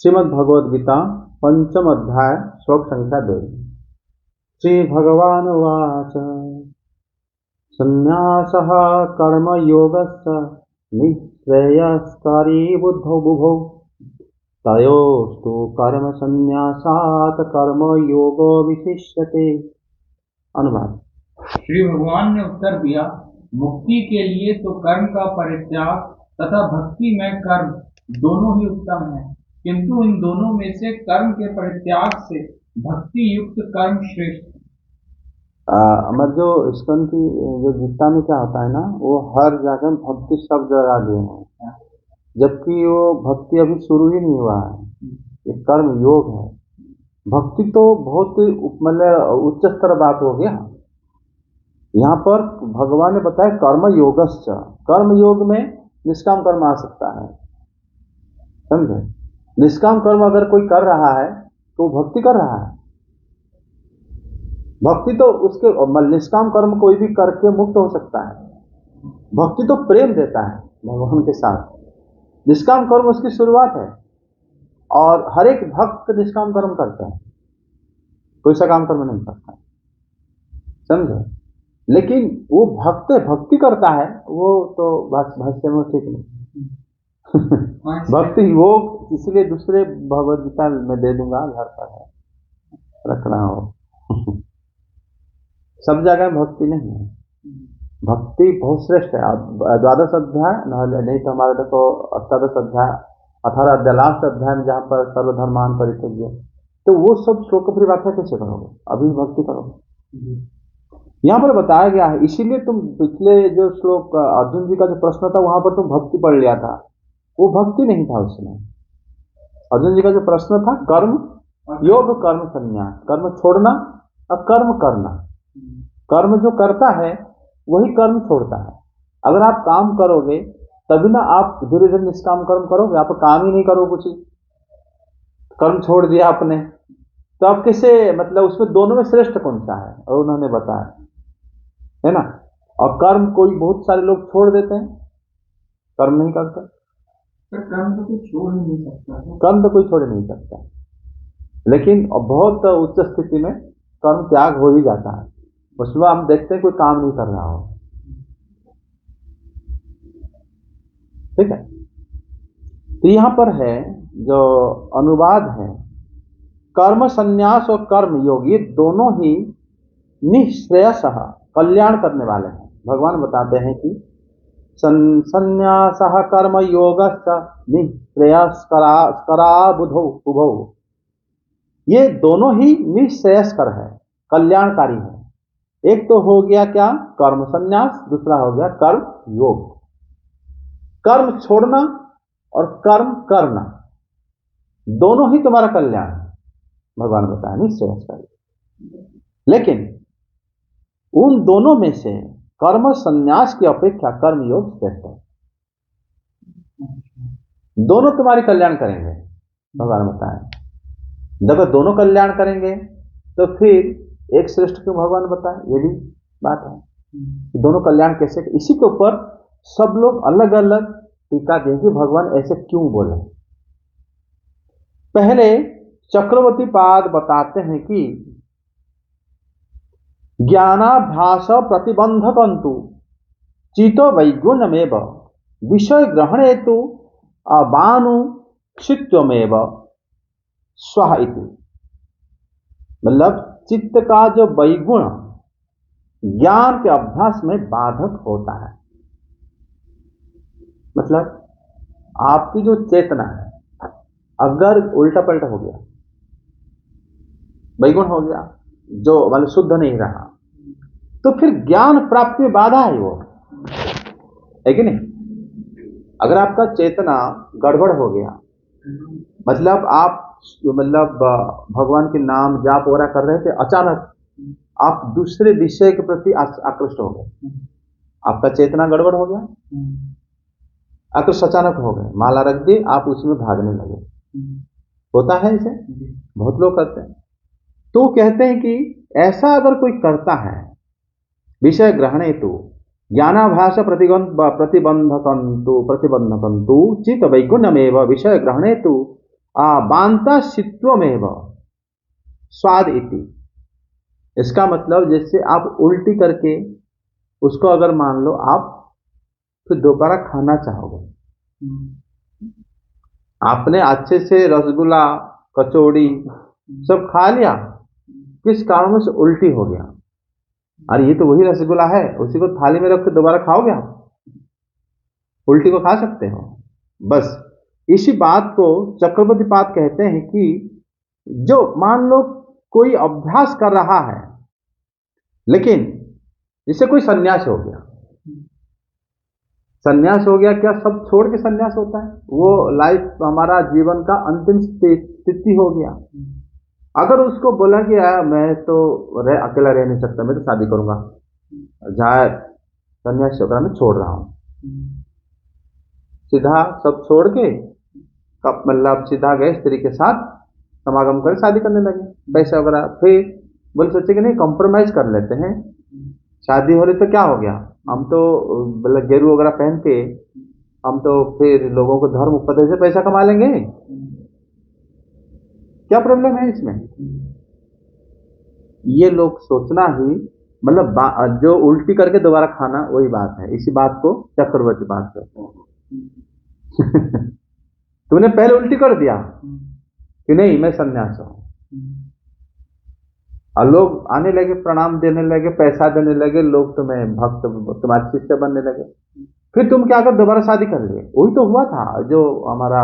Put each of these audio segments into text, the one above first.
श्रीमद् भगवद गीता पंचम अध्याय श्लोक संख्या 2। श्री भगवान उवाच संन्यासः कर्मयोगस्य निःश्रेयस्करी बुद्धौ बुभौ तयोस्तु कर्म संन्यासात् कर्मयोगो विशिष्यते। अनुवाद। श्री भगवान ने उत्तर दिया, मुक्ति के लिए तो कर्म का परित्याग तथा भक्ति में कर्म दोनों ही उत्तम है, किंतु इन दोनों में से कर्म के परित्याग से भक्ति युक्त कर्म श्रेष्ठ है। जो स्कंद की जो गीता में क्या होता है ना, वो हर जगह भक्ति शब्द लगा दिए हैं, जबकि वो भक्ति अभी शुरू ही नहीं हुआ है। ये कर्म योग है। भक्ति तो बहुत मतलब उच्च स्तर बात हो गया। यहाँ पर भगवान ने बताया कर्म योगश्च, कर्म योग में निष्काम कर्म आ सकता है, समझे। निष्काम कर्म अगर कोई कर रहा है तो भक्ति कर रहा है। भक्ति तो उसके निष्काम कर्म कोई भी करके मुक्त हो सकता है। भक्ति तो प्रेम देता है भगवान के साथ। निष्काम कर्म उसकी शुरुआत है और हर एक भक्त निष्काम कर्म करता है, कोई सा काम कर्म नहीं करता, समझे। लेकिन वो भक्ति करता है, वो तो भाष्य में ठीक नहीं। भक्ति योग इसलिए दूसरे भगवद गीता में दे दूंगा, घर पर है, रखना हो। सब जगह भक्ति नहीं है। भक्ति बहुत श्रेष्ठ है। द्वादश अध्याय नहीं तो हमारे देखो अष्टादश अध्याय 18 अध्याय लास्ट अध्याय में जहाँ पर सर्वधर्मान परित्यज्य, तो वो सब श्लोक की व्याख्या कैसे करोगे? अभी भक्ति करोगे। यहाँ पर बताया गया है, इसीलिए तुम पिछले जो श्लोक अर्जुन जी का जो प्रश्न था वहां पर तुम भक्ति पढ़ लिया था, वो भक्ति नहीं था उसमें। अर्जुन जी का जो प्रश्न था कर्म योग कर्म संन्यास, कर्म छोड़ना और कर्म करना। कर्म जो करता है वही कर्म छोड़ता है। अगर आप काम करोगे तभी ना आप धीरे धीरे निष्काम कर्म करोगे। आप काम ही नहीं करो, कुछ कर्म छोड़ दिया आपने, तो आप कैसे, मतलब उसमें दोनों में श्रेष्ठ कौन सा है? और उन्होंने बताया है ना। और कर्म कोई बहुत सारे लोग छोड़ देते हैं, कर्म नहीं करते। कर्म तो कोई छोड़ ही नहीं सकता, कर्म तो कोई छोड़ नहीं सकता, लेकिन बहुत उच्च स्थिति में कर्म त्याग हो ही जाता है। उसमें हम देखते हैं कोई काम नहीं कर रहा हो, ठीक है। तो यहां पर है जो अनुवाद है, कर्म संन्यास और कर्म योग ये दोनों ही निःश्रेयसः कल्याण करने वाले हैं। भगवान बताते हैं कि संन्यासः कर्म योगश्च निःश्रेयस्करा बुधौ उभौ, ये दोनों ही निःश्रेयस्कर है, कल्याणकारी है। एक तो हो गया क्या? कर्म संन्यास, दूसरा हो गया कर्म योग। कर्म छोड़ना और कर्म करना दोनों ही तुम्हारा कल्याण है, भगवान बताया निःश्रेयस्कर। लेकिन उन दोनों में से कर्म संन्यास की अपेक्षा कर्म योग श्रेष्ठ है। दोनों तुम्हारे कल्याण करेंगे, भगवान बताया। जब दोनों कल्याण करेंगे तो फिर एक श्रेष्ठ क्यों भगवान बताए? ये भी बात है, दोनों कल्याण कैसे। इसी के ऊपर सब लोग अलग अलग टीका दें कि भगवान ऐसे क्यों बोले। पहले चक्रवर्ती पाद बताते हैं कि ज्ञानाभ्यास प्रतिबंधकंतु चितो वैगुण्यमेव विषय ग्रहणे तो अबानुक्षित्यमेव स्वः इति। मतलब चित्त का जो वैगुण ज्ञान के अभ्यास में बाधक होता है। मतलब आपकी जो चेतना है अगर उल्टा पलटा हो गया, वैगुण हो गया, जो मतलब शुद्ध नहीं रहा, तो फिर ज्ञान प्राप्ति में बाधा है, वो है कि नहीं। अगर आपका चेतना गड़बड़ हो गया, मतलब आप भगवान के नाम जाप वगैरह कर रहे थे, अचानक आप दूसरे विषय के प्रति आकृष्ट हो गए, आपका चेतना गड़बड़ हो गया, आकृष्ट अचानक हो गए, माला रख दी, आप उसमें भागने लगे। होता है ऐसे, बहुत लोग करते हैं। तो कहते हैं कि ऐसा अगर कोई करता है, विषय ग्रहणे तो ज्ञानाभास प्रतिबंधकंतु चित वैगुण्यमेव विषय ग्रहणे तो बांता शित्वमेव स्वाद इति। इसका मतलब जैसे आप उल्टी करके उसको अगर मान लो आप फिर दोबारा खाना चाहोगे, आपने अच्छे से रसगुल्ला कचौड़ी सब खा लिया, किस कारण से उल्टी हो गया, अरे ये तो वही रसगुल्ला है, उसी को थाली में रख के दोबारा खाओगे आप? उल्टी को खा सकते हो? बस इसी बात को चक्रवर्ती पाद कहते हैं कि जो मान लो कोई अभ्यास कर रहा है, लेकिन जिससे कोई सन्यास हो गया, सन्यास हो गया, क्या सब छोड़ के सन्यास होता है? वो लाइफ हमारा जीवन का अंतिम स्थिति हो गया। अगर उसको बोला कि मैं तो अकेला रह नहीं सकता, मैं तो शादी करूंगा, जहाँ सन्यास होगा मैं छोड़ रहा हूं, सीधा सब छोड़ के मतलब सीधा गए स्त्री के साथ समागम कर शादी करने लगे, पैसा वगैरह। फिर बोले सोचे कि नहीं कॉम्प्रोमाइज कर लेते हैं, शादी हो रही तो क्या हो गया, हम तो मतलब गेरू वगैरह पहन के हम तो फिर लोगों को धर्म उपदेश से पैसा कमा लेंगे, क्या प्रॉब्लम है इसमें? ये लोग सोचना ही मतलब जो उल्टी करके दोबारा खाना वही बात है। इसी बात को चक्रवर्ती बात कहते हैं। तूने पहले उल्टी कर दिया कि नहीं मैं सन्यास हूं, और लोग आने लगे, प्रणाम देने लगे, पैसा देने लगे, लोग तुम्हें भक्त तुम्हारे शिष्य बनने लगे, फिर तुम क्या कर दोबारा शादी कर लिए। वही तो हुआ था जो हमारा,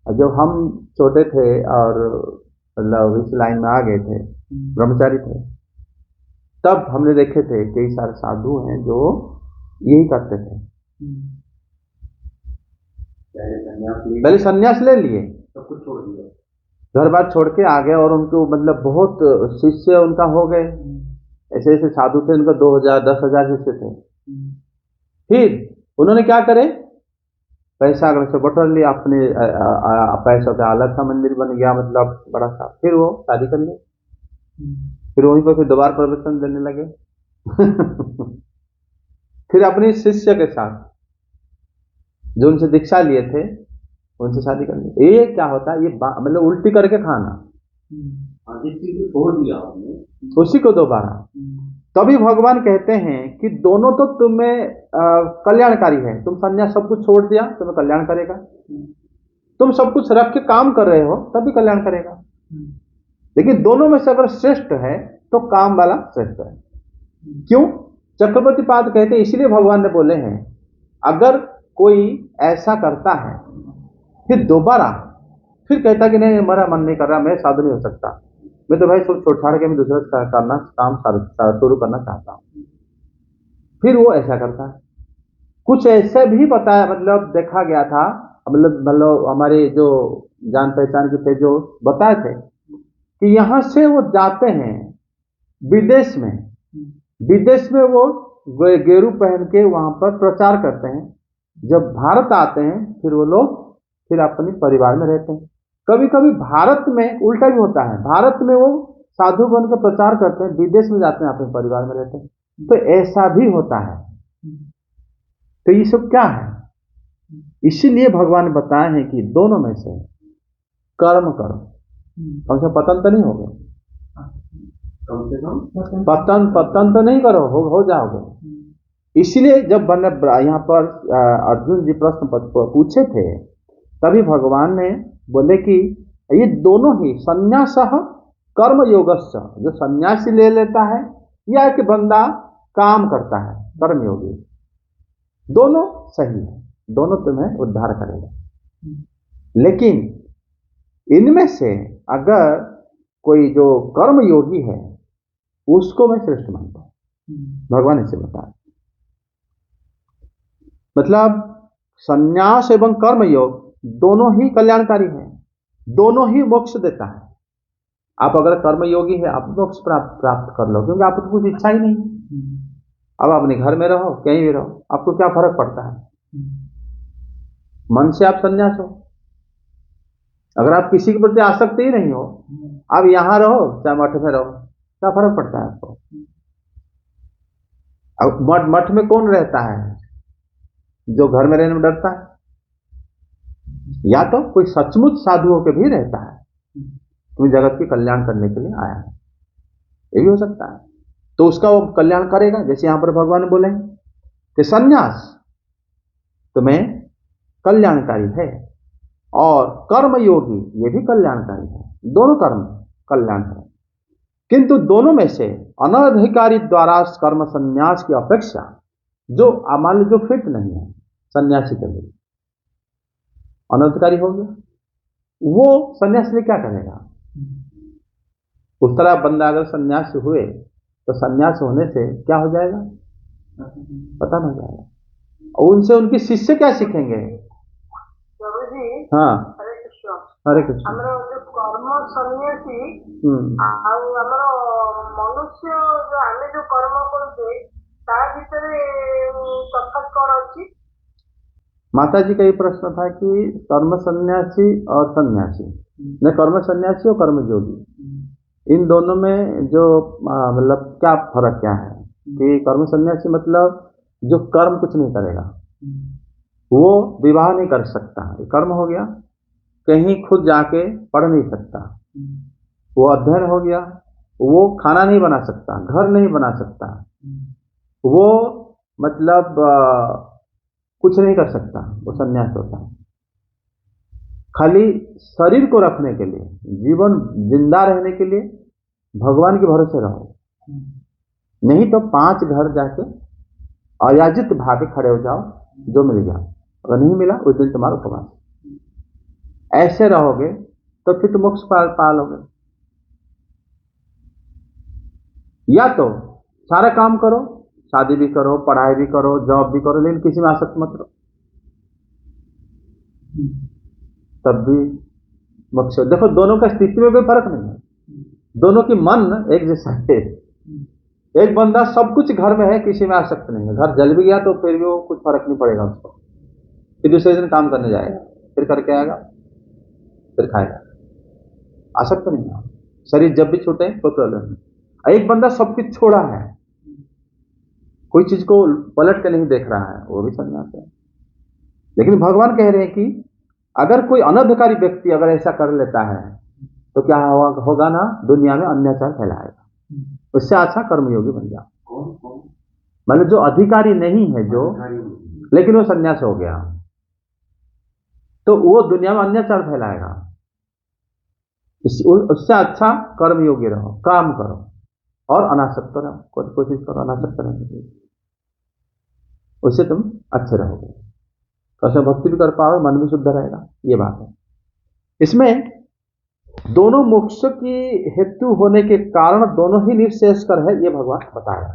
जब हम छोटे थे और मतलब इस लाइन में आ गए थे, ब्रह्मचारी थे, तब हमने देखे थे कई सारे साधु हैं जो यही करते थे, पहले सन्यास ले लिए, सब कुछ छोड़ दिया, घर बार छोड़ के आ गए, और उनको मतलब बहुत शिष्य उनका हो गए। ऐसे ऐसे साधु थे, उनका 2000 10,000 शिष्य थे। फिर उन्होंने क्या करे, पैसा अगर से बटोर लिया, अपने पैसों का अलग सा मंदिर बन गया, मतलब बड़ा सा, फिर वो शादी कर लिया, फिर वहीं पर फिर दोबारा प्रवचन देने लगे। फिर अपने शिष्य के साथ जो उनसे दीक्षा लिए थे उनसे शादी कर ली। ये क्या होता है, ये मतलब उल्टी करके खाना, छोड़ दिया उसी को दोबारा। तभी भगवान कहते हैं कि दोनों तो तुम्हें कल्याणकारी है। तुम संन्यास सब कुछ छोड़ दिया, तुम्हें कल्याण करेगा, तुम सब कुछ रख के काम कर रहे हो तभी कल्याण करेगा। लेकिन दोनों में से अगर श्रेष्ठ है तो काम वाला श्रेष्ठ है। क्यों? चक्रवर्ती पाद कहते हैं, इसलिए भगवान ने बोले हैं अगर कोई ऐसा करता है फिर दोबारा फिर कहता कि नहीं मेरा मन नहीं कर रहा, मैं साधु नहीं हो सकता, मैं तो भाई सब छोड़ छाड़ के मैं दूसरा करना काम शुरू करना चाहता हूं, फिर वो ऐसा करता है। कुछ ऐसे भी बताया, मतलब देखा गया था, मतलब हमारे जो जान पहचान के थे जो बताए थे कि यहां से वो जाते हैं विदेश में वो गेरू पहन के वहां पर प्रचार करते हैं। जब भारत आते हैं फिर वो लोग फिर अपने परिवार में रहते हैं। कभी कभी भारत में उल्टा भी होता है, भारत में वो साधु बन के प्रचार करते हैं, विदेश में जाते हैं अपने परिवार में रहते हैं, तो ऐसा भी होता है। तो ये सब क्या है? इसीलिए भगवान ने बताया है कि दोनों में से कर्म करो, कम से पतन तो नहीं होगा, कम से कम पतन तो नहीं करो, हो जाओगे। इसलिए जब यहाँ पर अर्जुन जी प्रश्न पूछे थे तभी भगवान ने बोले कि ये दोनों ही संन्यास कर्म योगस्य, जो सन्यासी ले लेता है या कि बंदा काम करता है कर्म योगी, दोनों सही है, दोनों तुम्हें उद्धार करेगा। लेकिन इनमें से अगर कोई जो कर्म योगी है उसको मैं श्रेष्ठ मानता हूं, भगवान इसे बताया। मतलब संन्यास एवं कर्म योग दोनों ही कल्याणकारी है, दोनों ही मोक्ष देता है। आप अगर कर्म योगी है आप मोक्ष प्राप्त कर लो, क्योंकि आपको कुछ इच्छा ही नहीं। अब अपने घर में रहो कहीं भी रहो, आपको क्या फर्क पड़ता है? मन से आप संन्यास हो, अगर आप किसी के प्रति आसक्त ही नहीं हो, आप यहां रहो चाहे मठ में रहो, क्या फर्क पड़ता है आपको? अब मठ में कौन रहता है जो घर में रहने में डरता है? या तो कोई सचमुच साधुओं के भी रहता है, कोई जगत के कल्याण करने के लिए आया है, ये भी हो सकता है, तो उसका वो कल्याण करेगा। जैसे यहां पर भगवान बोले कि सन्यास तुम्हें कल्याणकारी है और कर्म योगी ये भी कल्याणकारी है, दोनों कर्म कल्याण है। किंतु दोनों में से अनधिकारी द्वारा कर्म संन्यास की अपेक्षा जो मान लो जो फिट नहीं है सन्यासी के लिए, अनधिकारी हो गया, वो सन्यास लिए क्या करेगा? उस तरह बंदा अगर सन्यास हुए तो सन्यास होने से क्या हो जाएगा पता नहीं जाएगा, और उनसे उनके शिष्य क्या सीखेंगे? हाँ हरे कृष्ण। कर्म सन्यासी मनुष्य जो आम जो कर्म करुचे तफात कौन अच्छी? माता जी का ये प्रश्न था कि कर्म सन्यासी और सन्यासी, न कर्म सन्यासी और कर्म योगी, इन दोनों में जो मतलब क्या फर्क क्या है? कि कर्म सन्यासी मतलब जो कर्म कुछ नहीं करेगा, वो विवाह नहीं कर सकता, ये कर्म हो गया। कहीं खुद जाके पढ़ नहीं सकता, वो अध्ययन हो गया। वो खाना नहीं बना सकता, घर नहीं बना सकता, वो मतलब कुछ नहीं कर सकता, वो सन्यास होता है। खाली शरीर को रखने के लिए, जीवन जिंदा रहने के लिए भगवान के भरोसे रहो, नहीं तो 5 घर जाके अयाचित भागे खड़े हो जाओ, जो मिल गया, अगर नहीं मिला उस दिन तुम्हारा उपवास। ऐसे रहोगे तो फिर तुम मोक्ष पालोगे। या तो सारा काम करो, शादी भी करो, पढ़ाई भी करो, जॉब भी करो, लेकिन किसी में आसक्त मत रहो, तब भी मोक्ष। देखो दोनों का स्थिति में कोई फर्क नहीं है, दोनों की मन एक जैसा है। एक बंदा सब कुछ घर में है, किसी में आसक्त नहीं है, घर जल भी गया तो फिर भी वो कुछ फर्क नहीं पड़ेगा उसको, फिर दूसरे दिन काम करने जाएगा, फिर करके आएगा, फिर खाएगा, आसक्त नहीं है। शरीर जब भी छूटे कोई प्रॉब्लम नहीं। एक बंदा सब कुछ छोड़ा है, कोई चीज को पलट के नहीं देख रहा है, वो भी सन्यास है। लेकिन भगवान कह रहे हैं कि अगर कोई अनधिकारी व्यक्ति अगर ऐसा कर लेता है तो क्या होगा ना, दुनिया में अन्याचार फैलाएगा, उससे अच्छा कर्मयोगी बन जाओ। मतलब जो अधिकारी नहीं है, जो लेकिन वो सन्यास हो गया, तो वो दुनिया में अन्याचार फैलाएगा। उससे अच्छा कर्मयोगी रहो, काम करो और अनासक्त रहो, कोशिश करो अनासक्त रहने की, उससे तुम अच्छे रहोगे, कैसे भक्ति भी कर पाओगे, मन भी शुद्ध रहेगा। ये बात है। इसमें दोनों मोक्ष की हेतु होने के कारण दोनों ही निःशेषकर है, ये भगवान बताया।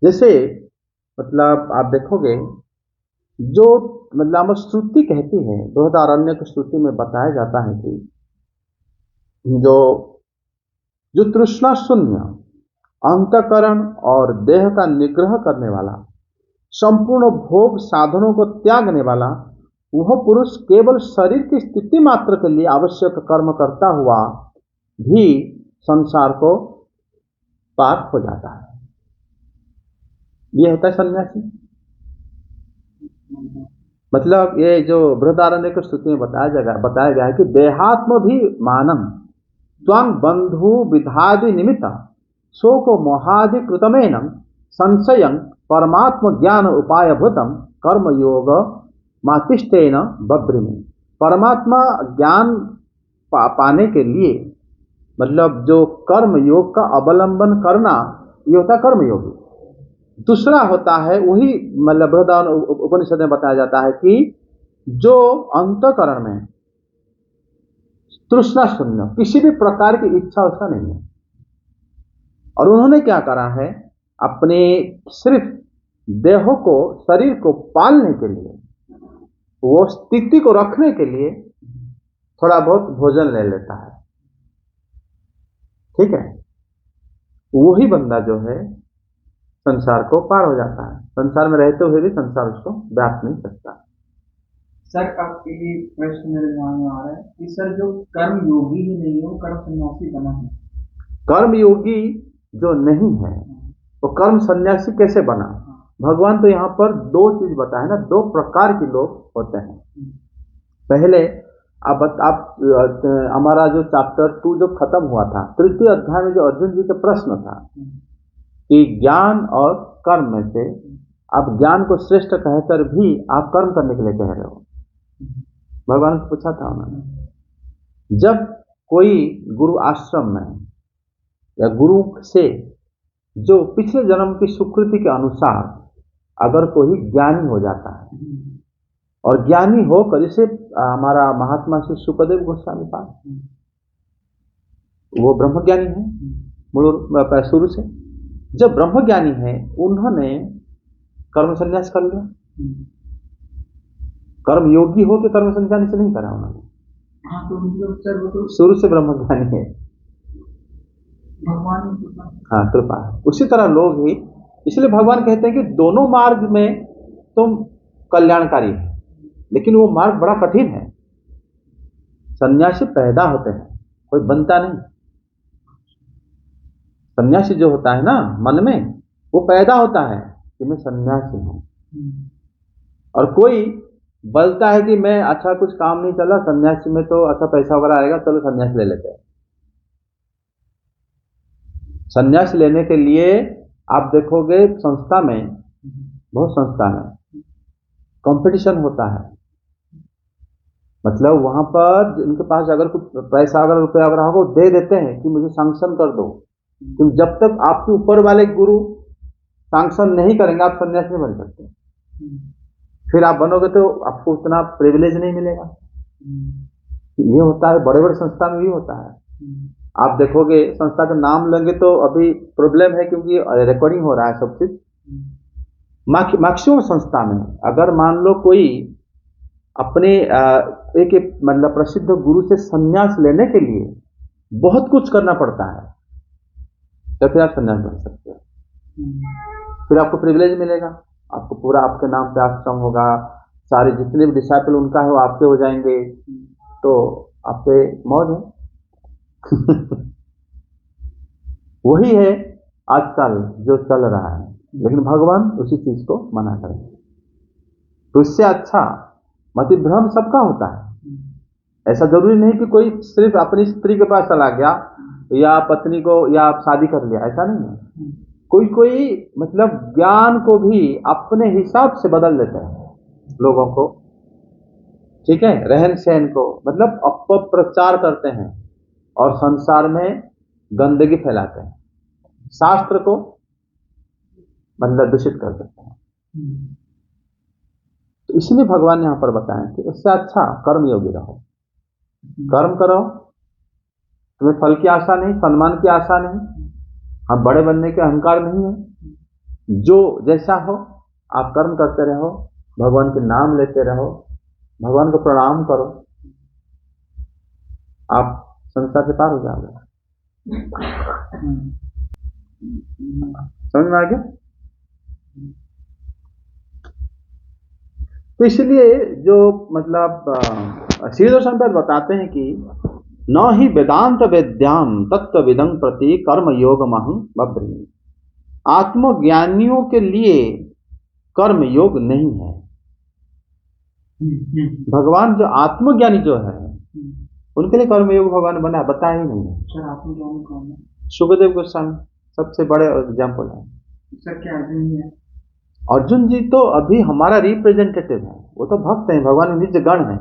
जैसे मतलब आप देखोगे जो मतलब श्रुति कहती है, बृहदारण्यक श्रुति में बताया जाता है कि जो तृष्णा शून्य, अंतःकरण और देह का निग्रह करने वाला, संपूर्ण भोग साधनों को त्यागने वाला, वह पुरुष केवल शरीर की स्थिति मात्र के लिए आवश्यक कर्म करता हुआ भी संसार को पार हो जाता है। यह होता है सन्यासी। मतलब ये जो बृहदारण्यक स्तुति में बताया गया है कि देहात्म भी मानम त्वं बंधु विधादि निमित्त शोको मोहादि कृतमेनं संशयं परमात्म ज्ञान उपाय भूतम कर्म योग मातिष्ठेन बब्रिमे। परमात्मा ज्ञान पाने के लिए मतलब जो कर्म योग का अवलंबन करना, ये होता है कर्म योगी। दूसरा होता है वही मतलब बृहदारण्य उपनिषद में बताया जाता है कि जो अंतःकरण में तृष्णा शून्य, किसी भी प्रकार की इच्छा उसका नहीं है, और उन्होंने क्या करा है, अपने सिर्फ देह को, शरीर को पालने के लिए, वो स्थिति को रखने के लिए थोड़ा बहुत भोजन ले लेता है, ठीक है। वही बंदा जो है संसार को पार हो जाता है, संसार में रहते हुए भी संसार उसको व्याप नहीं सकता। सर आपके लिए प्रश्न मेरे ध्यान में आ रहा है कि सर जो कर्म योगी ही नहीं है वो कर्म सन्यासी बना है। कर्म योगी जो नहीं है वो कर्म सन्यासी कैसे बना? भगवान तो यहाँ पर दो चीज बताए ना, दो प्रकार के लोग होते हैं। पहले आप हमारा जो चैप्टर 2 जो खत्म हुआ था, तृतीय अध्याय में जो अर्जुन जी का प्रश्न था कि ज्ञान और कर्म में से आप ज्ञान को श्रेष्ठ कहकर भी आप कर्म करने के लिए कह रहे हो। भगवान से पूछा था उन्होंने, जब कोई गुरु आश्रम में या गुरु से जो पिछले जन्म की सुकृति के अनुसार अगर कोई ज्ञानी हो जाता है, और ज्ञानी होकर, जैसे हमारा महात्मा श्री सुखदेव गोस्वामी पाद, वो ब्रह्मज्ञानी है मूल शुरू से। जब ब्रह्मज्ञानी है, उन्होंने कर्म संन्यास कर लिया। कर्म योगी हो के कर्म संन्यास से नहीं करा उन्होंने। हाँ, तो शुरू से ब्रह्मज्ञानी है, भगवान हाँ कृपा है। उसी तरह लोग ही, इसलिए भगवान कहते हैं कि दोनों मार्ग में तुम कल्याणकारी है, लेकिन वो मार्ग बड़ा कठिन है। सन्यासी पैदा होते हैं, कोई बनता नहीं। सन्यासी जो होता है ना मन में, वो पैदा होता है कि मैं सन्यासी हूं, और कोई बोलता है कि मैं अच्छा कुछ काम नहीं चला, सन्यासी में तो अच्छा पैसा वगैरह आएगा, चलो सन्यास ले लेते हैं। सन्यास लेने के लिए आप देखोगे संस्था में, बहुत संस्था में कंपटीशन होता है। मतलब वहां पर इनके पास अगर कुछ पैसा अगर रुपया अगर होगा, वो दे देते हैं कि मुझे सैंक्शन कर दो, क्योंकि जब तक आपके ऊपर वाले गुरु सैंक्शन नहीं करेंगे आप सन्यास नहीं बन सकते। फिर आप बनोगे तो आपको उतना प्रिविलेज नहीं मिलेगा। ये होता है, बड़े बड़े संस्था में भी होता है। आप देखोगे संस्था का नाम लेंगे तो अभी प्रॉब्लम है, क्योंकि रिकॉर्डिंग हो रहा है सब चीज। मैक्सिमम संस्था में अगर मान लो कोई अपने एक मतलब प्रसिद्ध गुरु से संन्यास लेने के लिए बहुत कुछ करना पड़ता है, तो फिर आप संन्यास बन सकते हो। फिर आपको प्रिविलेज मिलेगा, आपको पूरा आपके नाम पे आश्रम होगा, सारे जितने भी डिसाइपल उनका है वो आपके हो जाएंगे, तो आपके मौज है। वही है आजकल जो चल रहा है, लेकिन भगवान उसी चीज को मना करें। तो इससे अच्छा मतिभ्रम सबका होता है। ऐसा जरूरी नहीं कि कोई सिर्फ अपनी स्त्री के पास चला गया या पत्नी को या शादी कर लिया, ऐसा नहीं है। कोई कोई मतलब ज्ञान को भी अपने हिसाब से बदल देते हैं लोगों को, ठीक है, रहन सहन को, मतलब अपप्रचार करते हैं और संसार में गंदगी फैलाते हैं, शास्त्र को मतलब दूषित कर देते हैं। तो इसलिए भगवान यहां पर बताएं कि इससे अच्छा कर्म योगी रहो, कर्म करो, तुम्हें फल की आशा नहीं, सम्मान की आशा नहीं, हम बड़े बनने के अहंकार नहीं है। जो जैसा हो आप कर्म करते रहो, भगवान के नाम लेते रहो, भगवान को प्रणाम करो, आप संसार से पार हो जाओगे। समझ में आ गया? तो इसलिए जो मतलब श्रीधर संप्रदाय बताते हैं कि न ही वेदांत वेद्याम तत्वविदं प्रति कर्म योग महं बब्रही, आत्मज्ञानियों के लिए कर्म योग नहीं है। भगवान जो आत्मज्ञानी जो है उनके लिए कर्म योग भगवान बना बताया ही नहीं है। सर आत्मज्ञानी कौन है? सुखदेव गोस्वामी सबसे बड़े एग्जाम्पल है। सर क्या अर्जुन जी है? अर्जुन जी तो अभी हमारा रिप्रेजेंटेटिव है, वो तो भक्त हैं, भगवान निज गण है,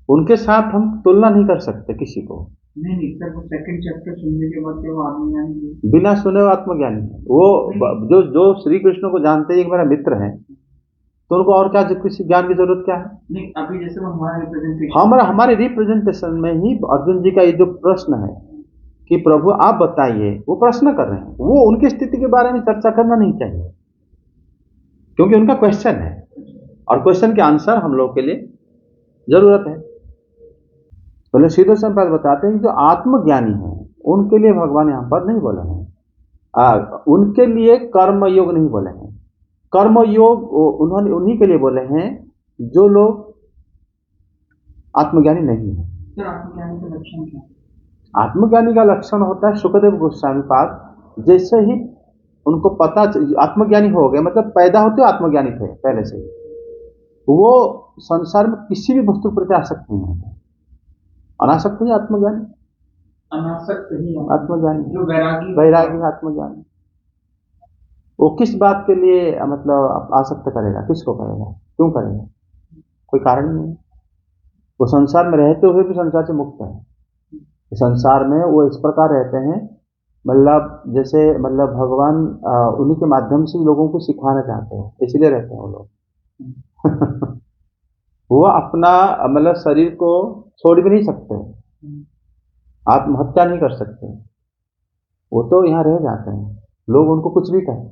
उनके साथ हम तुलना नहीं कर सकते किसी को। नहीं सर, वो सेकंड चैप्टर सुनने के बाद वो आत्मज्ञानी, बिना सुने हुए आत्मज्ञानी है वो। जो श्री कृष्ण को जानते हैं, मेरा मित्र है, तो उनको और क्या किसी ज्ञान की जरूरत क्या है? नहीं, अभी जैसे वो हमारे रिप्रेजेंटेशन में ही अर्जुन जी का ये जो प्रश्न है कि प्रभु आप बताइए, वो प्रश्न कर रहे हैं, वो उनकी स्थिति के बारे में चर्चा करना नहीं चाहिए, क्योंकि उनका क्वेश्चन है और क्वेश्चन के आंसर हम लोग के लिए जरूरत है। बोले सीधे संप्रदाय बताते हैं कि जो आत्मज्ञानी है उनके लिए भगवान यहां पर नहीं बोले हैं, उनके लिए कर्म योग नहीं बोले हैं। कर्म योग उन्होंने उन्हीं के लिए बोले हैं जो लोग आत्मज्ञानी नहीं है। सर आत्मज्ञानी का लक्षण क्या है? आत्मज्ञानी का लक्षण होता है सुखदेव गोस्वामी पाद जैसे ही उनको पता आत्मज्ञानी हो गए, मतलब पैदा होते आत्मज्ञानी थे पहले से, वो संसार में किसी भी वस्तु प्रति आसक्त नहीं होते। अनासक्त ही आत्मज्ञानी, अनासक्त ही आत्मज्ञानी, जो वैरागी वैरागी आत्मज्ञानी। वो किस बात के लिए मतलब आसक्त करेगा, किसको करेगा, क्यों करेगा, कोई कारण नहीं। वो संसार में रहते हुए भी संसार से मुक्त है। संसार में वो इस प्रकार रहते हैं, मतलब जैसे मतलब भगवान उन्हीं के माध्यम से लोगों को सिखाना चाहते हैं, इसलिए रहते हैं वो लोग। वो अपना मतलब शरीर को छोड़ भी नहीं सकते, आत्महत्या नहीं कर सकते, वो तो यहाँ रह जाते हैं। लोग उनको कुछ भी कहें,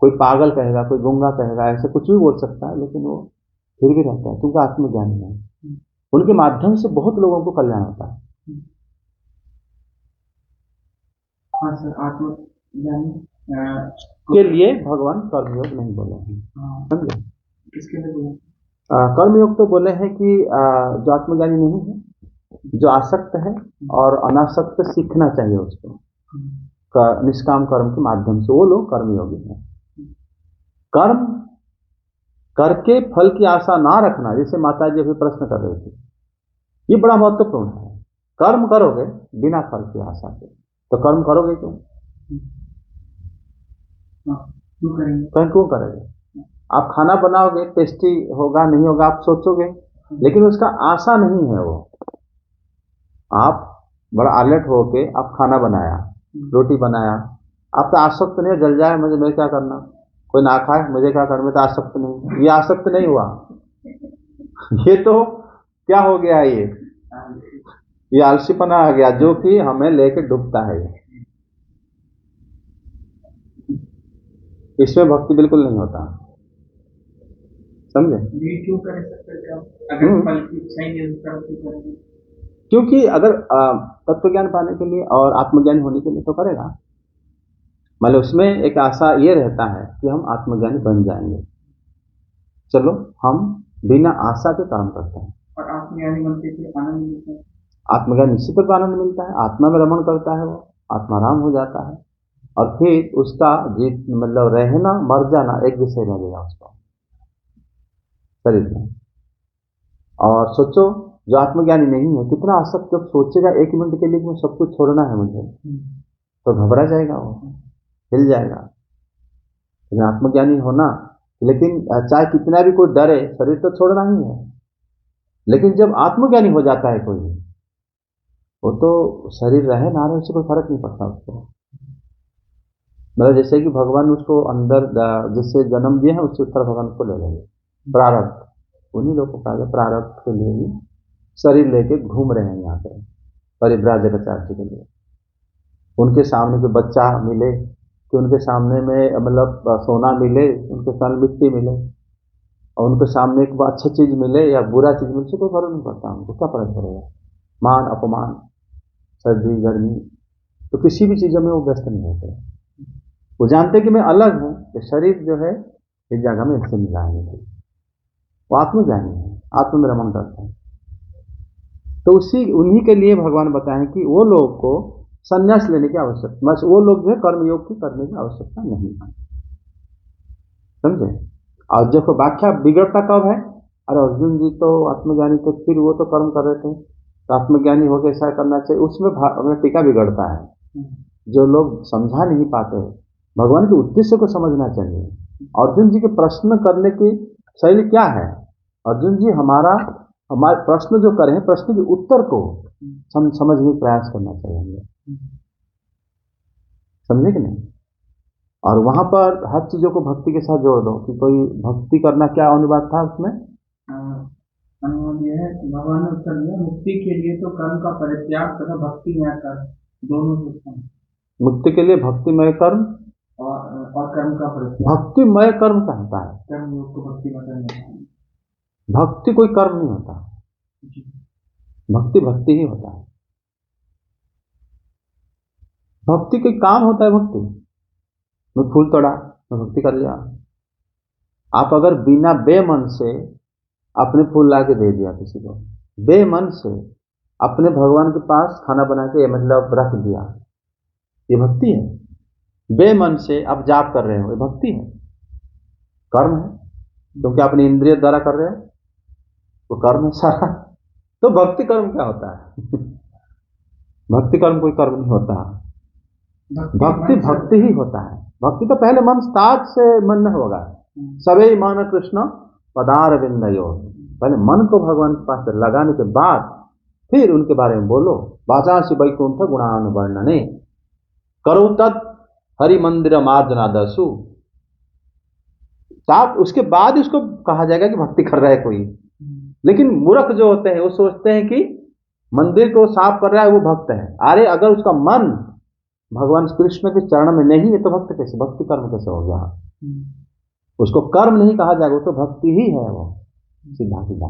कोई पागल कहेगा, कोई गूंगा कहेगा, ऐसे कुछ भी बोल सकता है, लेकिन वो फिर भी रहता है क्योंकि आत्मज्ञानी है। उनके माध्यम से बहुत लोगों को कल्याण होता है। हाँ सर, आत्मज्ञानी के लिए भगवान कर्मयोग नहीं बोले हैं, समझे? किसके लिए बोले? कर्मयोग तो बोले हैं कि जो आत्मज्ञानी नहीं है, जो आसक्त है और अनासक्त सीखना चाहिए उसको, निष्काम कर्म के माध्यम से, वो लोग कर्मयोगी हैं। कर्म करके फल की आशा ना रखना, जैसे माता जी अभी प्रश्न कर रही थी, ये बड़ा महत्वपूर्ण है। कर्म करोगे बिना फल की आशा के, तो कर्म करोगे क्यों? क्यों करोगे? आप खाना बनाओगे, टेस्टी होगा नहीं होगा आप सोचोगे, लेकिन उसका आशा नहीं है वो। आप बड़ा अलर्ट होके आप खाना बनाया, रोटी बनाया, आप तो आसक्त नहीं, जल जाए मुझे, मैं क्या करना, कोई ना खाए मुझे क्या करना, मैं तो आसक्त नहीं। ये आसक्त नहीं हुआ, ये तो क्या हो गया, ये आलसीपना आ गया जो कि हमें लेके डूबता है। इसमें भक्ति बिल्कुल नहीं होता, समझे? क्यों कर सकते अगर फल की इच्छा ही नहीं करेंगे? क्योंकि अगर तत्व ज्ञान पाने के लिए और आत्मज्ञानी होने के लिए तो करेगा, मतलब उसमें एक आशा ये रहता है कि हम आत्मज्ञानी बन जाएंगे। चलो हम बिना आशा के काम करते हैं, और आत्मज्ञानी बनने के आनंद मिलता है। आत्मज्ञान निश्चित रूप आनंद मिलता है, आत्मा में रमण करता है, वो आत्माराम हो जाता है, और फिर उसका मतलब रहना मर जाना एक विषय लगेगा उसको शरीर में। और सोचो, जो आत्मज्ञानी नहीं है कितना आसक्त, जब सोचेगा एक मिनट के लिए कि सब कुछ छोड़ना है मुझे, तो घबरा जाएगा, वो हिल जाएगा। लेकिन आत्मज्ञानी होना, लेकिन चाहे कितना भी कोई डरे, शरीर तो छोड़ना ही है। लेकिन जब आत्मज्ञानी हो जाता है कोई, वो तो शरीर रहे ना रहे उससे कोई फर्क नहीं पड़ता उसको। मतलब जैसे कि भगवान उसको अंदर जिससे जन्म दिया है उससे उत्तर भगवान को ले लेंगे, प्रारब्ध, उन्हीं लोगों को कहा प्रारब्ध के लिए ही शरीर लेके घूम रहे हैं यहाँ पे परिव्राजकाचार्य के लिए। उनके सामने कोई बच्चा मिले कि उनके सामने में मतलब सोना मिले, उनके सामने मिट्टी मिले, और उनके सामने एक अच्छी चीज मिले या बुरा चीज मिले, उससे कोई फर्क नहीं पड़ता, उनको क्या फर्क पड़ेगा। मान अपमान, सर्दी गर्मी, तो किसी भी चीजों में वो व्यस्त नहीं होते। वो जानते कि मैं अलग हूँ, कि शरीर जो है इस जगह में इससे मिला है, वो आत्मज्ञानी है, आत्म में रमण करते हैं। तो उन्हीं के लिए भगवान बताएं कि वो लोग को संन्यास लेने की आवश्यकता, बस वो लोग जो है कर्मयोग की करने की आवश्यकता नहीं है, समझे? और देखो व्याख्या बिगड़ता कब है, अरे अर्जुन जी तो आत्मज्ञानी थे, फिर वो तो कर्म कर रहे थे, तो आत्मज्ञानी होकर ऐसा करना चाहिए, उसमें टीका बिगड़ता है। जो लोग समझा नहीं पाते, भगवान के उद्देश्य को समझना चाहिए। अर्जुन जी के प्रश्न करने की शैली क्या है, अर्जुन जी हमारे प्रश्न जो करें, प्रश्न के उत्तर को समझने का प्रयास करना चाहिए हमें, समझे कि नहीं? और वहां पर हर चीजों को भक्ति के साथ जोड़ दो कि कोई भक्ति करना क्या अनुवाद था उसमें? अनुवाद यह है कि भगवान ने उत्तर दिया, मुक्ति के लिए तो कर्म का परित्याग तथा भक्तिमय कर्म दोनों उत्तम। मुक्ति के लिए भक्तिमय कर्म और कर्म का परित्याग। भक्तिमय कर्म कहता है, कर्म योग को भक्तिमय कर्म। भक्ति कोई कर्म नहीं होता, भक्ति भक्ति ही होता है। भक्ति कोई काम होता है? भक्ति मैं फूल तोड़ा, मैं भक्ति कर लिया। आप अगर बिना बेमन से अपने फूल ला के दे दिया किसी को, बेमन से अपने भगवान के पास खाना बना के मतलब रख दिया, ये भक्ति है? बेमन से आप जाप कर रहे हो, ये भक्ति है, कर्म है, क्योंकि अपनी इंद्रिय द्वारा कर रहे हो, वो कर्म है सारा। तो भक्ति कर्म क्या होता है? भक्ति कर्म कोई कर्म नहीं होता, भक्ति भक्ति ही होता है। भक्ति तो पहले मन स्टार्ट से मन में होगा, सबे मन कृष्ण पदार विंदयो, पहले मन को भगवान के पास लगाने के बाद फिर उनके बारे में बोलो। वाचांसी वैकुंठ गुणान वर्णने करो तत् हरि मंदिर मार्जनादसु, साफ उसके बाद उसको कहा जाएगा कि भक्ति कर रहा है कोई। लेकिन मूर्ख जो होते हैं वो सोचते हैं कि मंदिर को साफ कर रहा है वो भक्त है। अरे अगर उसका मन भगवान कृष्ण के चरण में नहीं है तो भक्त कैसे, भक्ति कर्म कैसे हो गया? उसको कर्म नहीं कहा जाएगा, वो तो भक्ति ही है, वो सीधा सीधा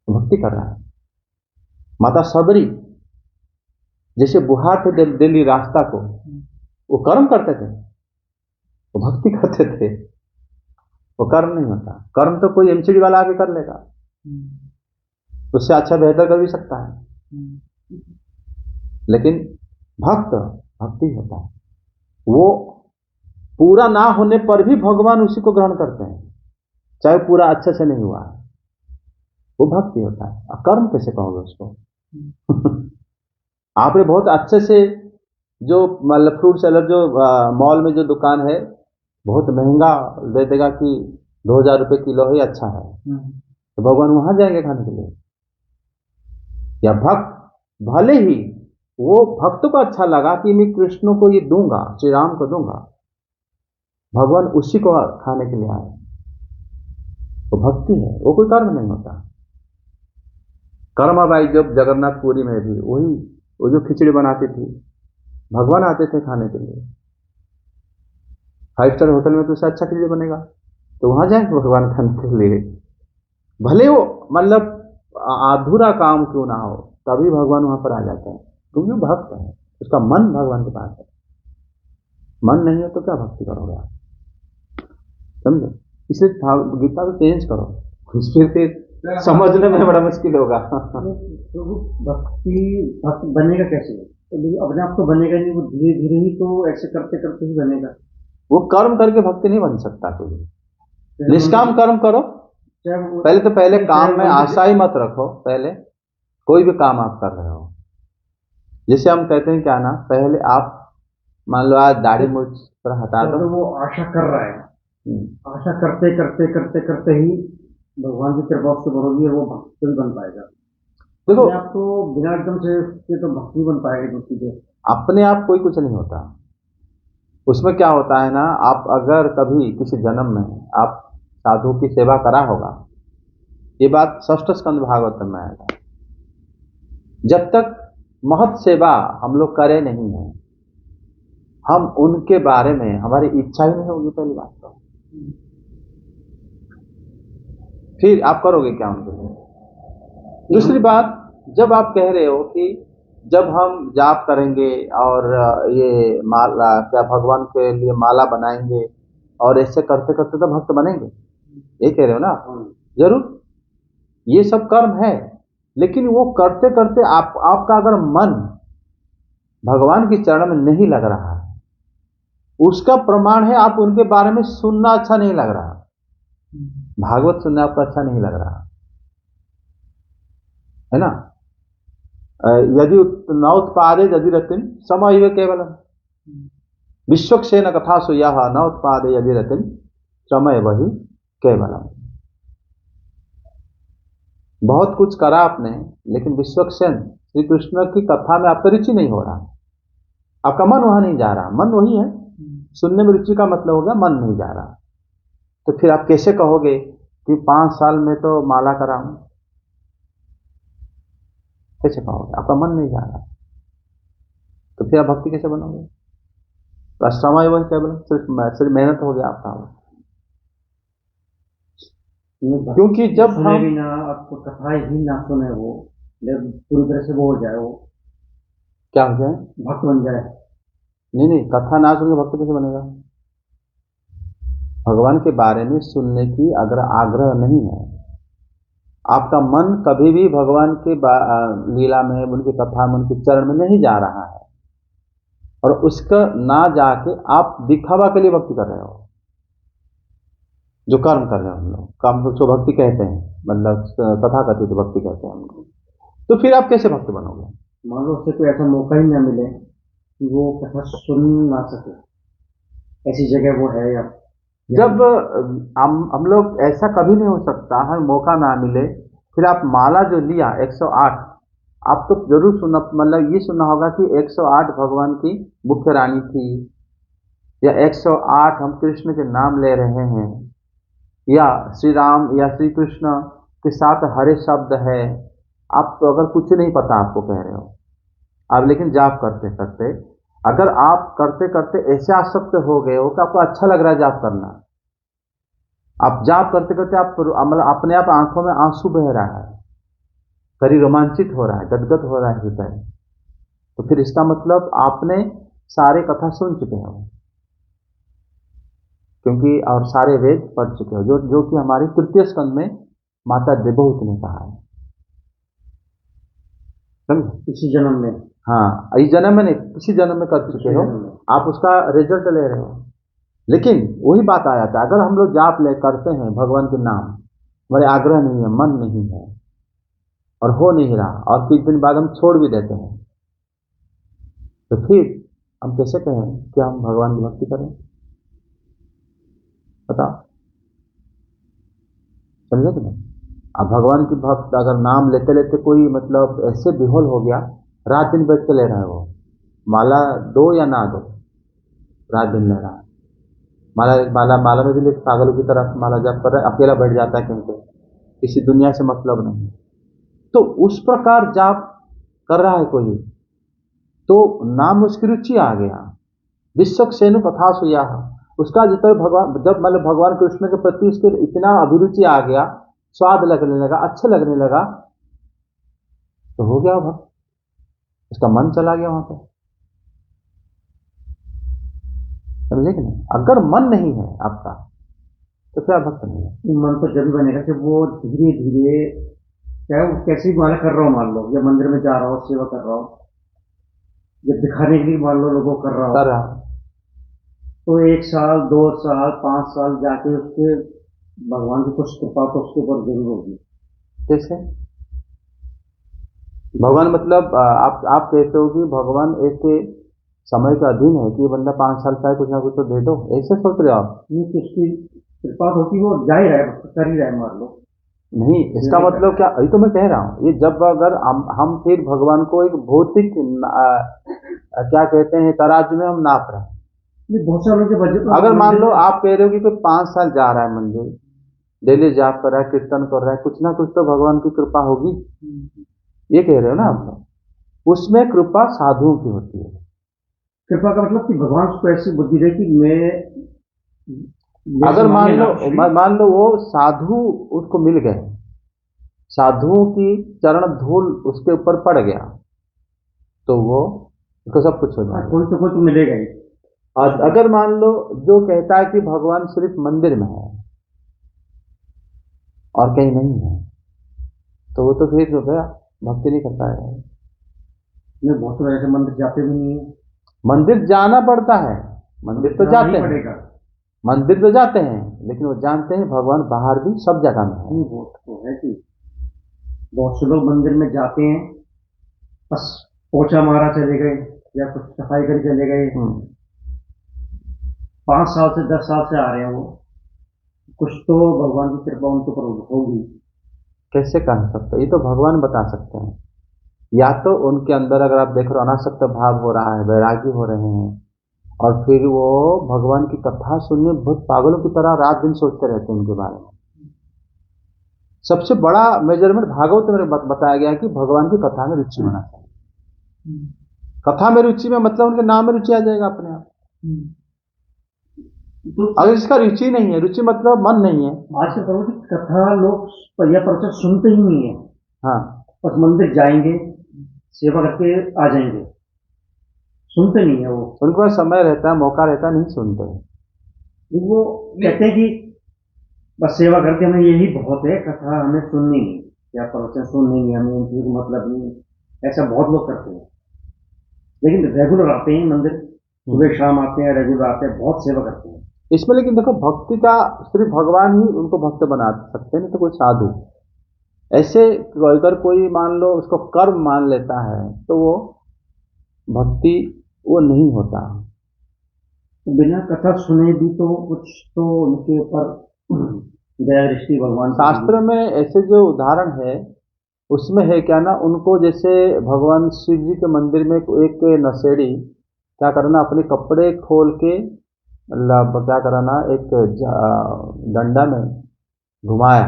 भक्ति कर रहा है। माता सबरी जैसे बुहार थे दिल्ली रास्ता को, वो कर्म करते थे, वो भक्ति करते थे, वो कर्म नहीं होता। कर्म तो कोई एमसीडी वाला आके कर लेगा, उससे अच्छा बेहतर कर भी सकता है, लेकिन भक्त भक्ति होता है। वो पूरा ना होने पर भी भगवान उसी को ग्रहण करते हैं, चाहे पूरा अच्छे से नहीं हुआ, वो भक्ति होता है। कर्म कैसे कहोगे उसको? आपने बहुत अच्छे से जो मतलब फ्रूट सेलर जो मॉल में जो दुकान है बहुत महंगा दे देगा कि 2000 रुपये किलो है, अच्छा है, तो भगवान वहां जाएंगे खाने के लिए? या भक्त भले ही वो भक्त को अच्छा लगा कि मैं कृष्ण को ये दूंगा, श्री राम को दूंगा, भगवान उसी को खाने के लिए आए, वो भक्ति है, वो कोई कर्म नहीं होता। कर्माबाई जब जगन्नाथपुरी में भी वही वो जो खिचड़ी बनाती थी, भगवान आते थे खाने के लिए। 5 स्टार होटल में तो उससे अच्छा खिचड़ी बनेगा, तो वहां जाएंगे भगवान खाने के लिए, भले वो मतलब अधूरा काम क्यों ना हो, तभी भगवान वहां पर आ जाते हैं, क्योंकि वो भक्त है, उसका मन भगवान के पास है। मन नहीं है तो क्या भक्ति करोगे आप? समझे? इसलिए गीता को चेंज करो, फिर समझने में बड़ा मुश्किल होगा। तो भक्ति भक्त बनेगा कैसे? तो अपने आप तो बनेगा नहीं, वो धीरे धीरे ही तो ऐसे करते करते ही बनेगा। वो कर्म करके भक्ति नहीं बन सकता कोई। निष्काम कर्म करो पहले, तो पहले काम में आशा ही मत रखो। पहले कोई भी काम आप कर रहे हो, जैसे हम कहते हैं क्या ना, पहले आप मान लो आज दाढ़ी मूछ पर हटा दो, तो वो आशा कर रहा है, आशा करते करते करते करते ही भगवान की कृपा से बढ़ोगी, वो भक्त भी बन पाएगा। देखो आप तो बिना एकदम से तो भक्ति बन पाएगी तो सीधे। अपने आप कोई कुछ नहीं होता, उसमें क्या होता है ना, आप अगर कभी किसी जन्म में आप साधु की सेवा करा होगा, ये बात षष्ठ स्कंद भागवत में आएगा, जब तक महत् सेवा हम लोग करे नहीं है, हम उनके बारे में हमारी इच्छा ही नहीं होगी पहली बात तो, फिर आप करोगे क्या उनके लिए? दूसरी बात, जब आप कह रहे हो कि जब हम जाप करेंगे और ये माला क्या भगवान के लिए माला बनाएंगे और ऐसे करते करते तो भक्त बनेंगे, ये कह रहे हो ना? जरूर ये सब कर्म है, लेकिन वो करते करते आपका अगर मन भगवान के चरण में नहीं लग रहा है, उसका प्रमाण है आप उनके बारे में सुनना अच्छा नहीं लग रहा, भागवत सुनना आपको अच्छा नहीं लग रहा है ना। यदि न उत्पादे यदि रतिन समय केवलम विश्वक्षेन कथा सुया न उत्पादे यदि रतिन समय वही केवलम। बहुत कुछ करा आपने, लेकिन विश्वक्षेन श्री कृष्ण की कथा में आपका रुचि नहीं हो रहा, आपका मन वहां नहीं जा रहा। मन वही है, सुनने में रुचि का मतलब हो गया मन नहीं जा रहा, तो फिर आप कैसे कहोगे कि 5 साल में तो माला कराऊं? कैसे कहोगे? आपका मन नहीं जा रहा, तो फिर आप भक्ति कैसे बनोगे? तो समय वही केवल सिर्फ मेहनत हो गया आपका। क्योंकि जब हम भी ना आपको कथा ही ना सुने, वो पूरी तरह से वो हो जाए, वो क्या हो जाए? भक्त बन जाए। नहीं, कथा ना सुन के भक्त कैसे बनेगा? भगवान के बारे में सुनने की अगर आग्रह नहीं है, आपका मन कभी भी भगवान के लीला में, उनकी कथा में, उनके चरण में नहीं जा रहा है, और उसका ना जाके आप दिखावा के लिए भक्ति कर रहे हो, जो कर्म कर रहे हो हम लोग, काम को भक्ति कहते हैं, मतलब तथाकथित भक्ति कहते हैं हम लोग, तो फिर आप कैसे भक्त बनोगे? मान लो उससे कोई ऐसा मौका ही ना मिले कि वो कथा सुन ना सके, ऐसी जगह वो है या जब हम लोग, ऐसा कभी नहीं हो सकता है मौका ना मिले, फिर आप माला जो लिया 108, आप तो जरूर सुना, मतलब ये सुना होगा कि 108 भगवान की मुख्य रानी थी, या 108 हम कृष्ण के नाम ले रहे हैं, या श्री राम या श्री कृष्ण के साथ हरे शब्द है। आप तो अगर कुछ नहीं पता आपको कह रहे हो आप, लेकिन जाप करते करते, अगर आप करते करते ऐसे आसक्त हो गए हो कि आपको अच्छा लग रहा है जाप करना, आप जाप करते करते आप मतलब अपने आप आंखों में आंसू बह रहा है, शरीर रोमांचित हो रहा है, गदगद हो रहा है हृदय, तो फिर इसका मतलब आपने सारे कथा सुन चुके हो, क्योंकि और सारे वेद पढ़ चुके हो, जो कि हमारी तृतीय स्कंद में माता देवहूति ने कहा है। समझे? इसी जन्म में, हाँ, इस जन्म में नहीं, किसी जन्म में कर चुके हो, आप उसका रिजल्ट ले रहे हो। लेकिन वही बात आ जाता है, अगर हम लोग जाप ले करते हैं भगवान के नाम, हमारे आग्रह नहीं है, मन नहीं है और हो नहीं रहा, और कुछ दिन बाद हम छोड़ भी देते हैं, तो फिर हम कैसे कहें कि हम भगवान की भक्ति करें? बताओ, समझे कि नहीं? अब भगवान की भक्त अगर नाम लेते लेते कोई मतलब ऐसे विहोल हो गया, रात दिन बैठ के ले रहा है, वो माला दो या ना दो, रात दिन ले रहा है, माला में भी लेके पागलों की तरह माला जप कर रहा है, अकेला बैठ जाता है कहीं पे, किसी दुनिया से मतलब नहीं, तो उस प्रकार जाप कर रहा है कोई, तो नाम उसकी रुचि आ गया, विश्व सेनु कथा सुया, उसका जितना भगवान, जब मतलब भगवान कृष्ण के प्रति उसके इतना अभिरुचि आ गया, स्वाद लगने लगा, अच्छा लगने लगा, तो हो गया भक्त, उसका मन चला गया वहां पर। समझे कि नहीं? अगर मन नहीं है आपका तो फिर आप भक्त नहीं है। मन तो जब बनेगा कि वो धीरे धीरे, चाहे वो कैसी भी माला कर रहा हो, मान लो या मंदिर में जा रहा हो, सेवा कर रहा हो, जब दिखाने के लिए मान लो लोगों कर रहा हो, तो 1 साल 2 साल 5 साल जाके उसके भगवान की कुछ कृपा तो उसके ऊपर जरूर होगी। कैसे भगवान, मतलब आप कहते हो कि भगवान एक समय का अधीन है कि ये बंदा 5 साल का है, कुछ ना कुछ तो दे दो, ऐसे सोच रहे हो आप? नहीं, तो उसकी कृपा होती, वो जा ही रहा है, कर ही रहा है, मान लो। नहीं, इसका मतलब क्या, अभी तो मैं कह रहा हूँ, ये जब अगर हम फिर भगवान को एक भौतिक क्या कहते हैं तराजू में हम नाप रहे हैं। बहुत सारे लोग बजट, अगर मान लो आप कह रहे हो कि कोई 5 साल जा रहा है मंदिर, डेली जाप कर रहा है, कीर्तन कर रहा है, कुछ ना कुछ तो भगवान की कृपा होगी, ये कह रहे हो ना आप? उसमें कृपा साधुओं की होती है। कृपा का मतलब कि भगवान उसको ऐसी बुद्धि दे कि अगर मान लो वो साधु उसको मिल गए, साधुओं की चरण धूल उसके ऊपर पड़ गया, तो वो उसको सब कुछ हो जाएगा, कोई तो कुछ मिलेगा ही। और अगर मान लो जो कहता है कि भगवान सिर्फ मंदिर में है और कहीं नहीं है, तो वो तो फिर जो है भक्ति नहीं करता है। बहुत सारे ऐसे मंदिर जाते भी नहीं है। मंदिर जाना पड़ता है, मंदिर तो जाते हैं, मंदिर तो जाते हैं, लेकिन वो जानते हैं भगवान बाहर भी सब जगह में है। वो तो है कि बहुत से लोग मंदिर में जाते हैं, बस पोछा मारा चले गए या कुछ सफाई कर चले गए, 5 साल से 10 साल से आ रहे हैं, वो कुछ तो भगवान की कृपा उनके ऊपर होगी। कैसे कह सकते, ये तो भगवान बता सकते हैं। या तो उनके अंदर अगर आप देख रहे हो अनासक्त भाव हो रहा है, वैरागी हो रहे हैं, और फिर वो भगवान की कथा सुनने बहुत पागलों की तरह रात दिन सोचते रहते हैं उनके बारे में। सबसे बड़ा मेजरमेंट भागवत में बताया गया है कि भगवान की कथा में रुचि होना चाहिए। कथा में रुचि में मतलब उनके नाम में रुचि आ जाएगा अपने आप। अगर इसका रुचि नहीं है, रुचि मतलब मन नहीं है। आज के प्रभु की कथा लोग या प्रवचन सुनते ही नहीं है। हाँ, बस मंदिर जाएंगे, सेवा करके आ जाएंगे, सुनते नहीं है। वो उनके पास समय रहता है, मौका रहता है, नहीं सुनते हैं। वो कहते हैं कि बस सेवा करके हमें यही बहुत है, कथा हमें सुननी नहीं या प्रवचन सुननी नहीं, हमें मतलब नहीं। ऐसा बहुत लोग करते हैं, लेकिन रेगुलर आते हैं मंदिर, सुबह शाम आते हैं, रेगुलर आते हैं, बहुत सेवा करते हैं। इसमें लेकिन देखो भक्ति का सिर्फ भगवान ही उनको भक्त बना सकते हैं, नहीं तो कोई साधु। ऐसे अगर कोई मान लो उसको कर्म मान लेता है तो वो भक्ति वो नहीं होता। बिना कथा सुने भी तो कुछ तो उनके ऊपर दया दृष्टि भगवान की शास्त्र में ऐसे जो उदाहरण है उसमें है क्या ना, उनको जैसे भगवान शिव जी के मंदिर में एक नशेड़ी क्या करना, अपने कपड़े खोल के मतलब क्या कराना, एक डंडा में घुमाया,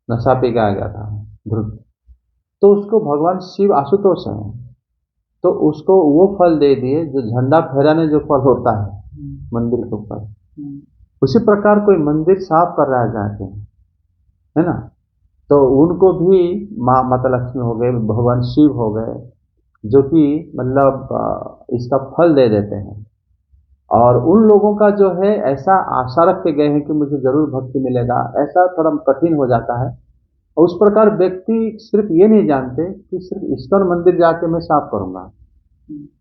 नशा पी के आ गया था ध्रुव, तो उसको भगवान शिव आशुतोष है तो उसको वो फल दे दिए जो झंडा फहराने जो फल होता है मंदिर के ऊपर। उसी प्रकार कोई मंदिर साफ कर रहा है जाके, है ना, तो उनको भी माता लक्ष्मी हो गए, भगवान शिव हो गए, जो कि मतलब इसका फल दे देते हैं। और उन लोगों का जो है ऐसा आशा रख के गए हैं कि मुझे जरूर भक्ति मिलेगा, ऐसा थोड़ा कठिन हो जाता है। और उस प्रकार व्यक्ति सिर्फ ये नहीं जानते कि सिर्फ ईश्वर मंदिर जाके मैं साफ करूंगा,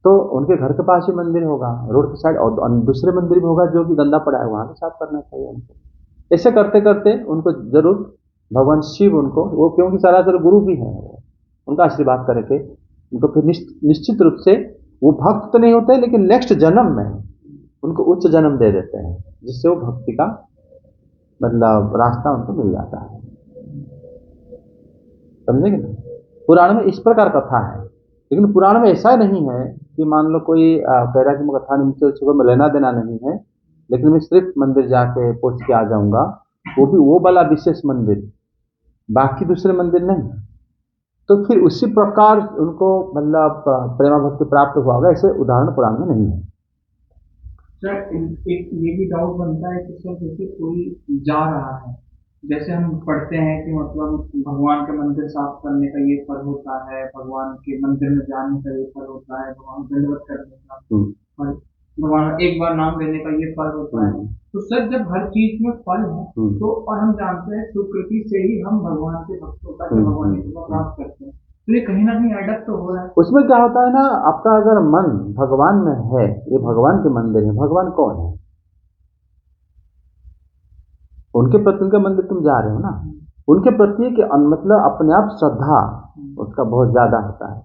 तो उनके घर के पास ही मंदिर होगा, रोड की साइड, और दूसरे मंदिर भी होगा जो कि गंदा पड़ा है, वहां भी साफ करना चाहिए उनको। ऐसे करते करते उनको जरूर भगवान शिव उनको, वो क्योंकि सरासर गुरु भी है, उनका आशीर्वाद करके उनको फिर निश्चित रूप से वो भक्त तो नहीं होते, लेकिन नेक्स्ट जन्म में उनको उच्च जन्म दे देते हैं, जिससे वो भक्ति का मतलब रास्ता उनको मिल जाता है। समझेंगे ना, पुराण में इस प्रकार कथा है। लेकिन पुराण में ऐसा नहीं है कि मान लो कोई कह रहा कि मैं कथा निमित्त में लेना देना नहीं है, लेकिन मैं सिर्फ मंदिर जाके पहुंच के आ जाऊंगा, वो भी वो वाला विशेष मंदिर, बाकी दूसरे मंदिर नहीं। तो फिर उसी प्रकार उनको मतलब प्रेमा भक्ति प्राप्त हुआ होगा, ऐसे उदाहरण पुराण में नहीं है। सर एक ये भी डाउट बनता है कि सर जैसे कोई जा रहा है, जैसे हम पढ़ते हैं कि मतलब भगवान के मंदिर साफ करने का ये फल होता है, भगवान के मंदिर में जाने का ये फल होता है, भगवान दंडवत करने का फल, भगवान एक बार नाम लेने का ये फल होता है। तो सर जब हर चीज में फल है तो, और हम जानते हैं सुकृति से ही हम भगवान के भक्तों का भगवान की कृपा प्राप्त करते हैं, तो ये कहीं ना कहीं एडप्ट तो हो रहा है। उसमें क्या होता है ना, आपका अगर मन भगवान में है, ये भगवान के मंदिर है, भगवान कौन है, उनके प्रति उनका मंदिर तुम जा रहे हो ना, उनके प्रति कि मतलब अपने आप श्रद्धा उसका बहुत ज्यादा होता है,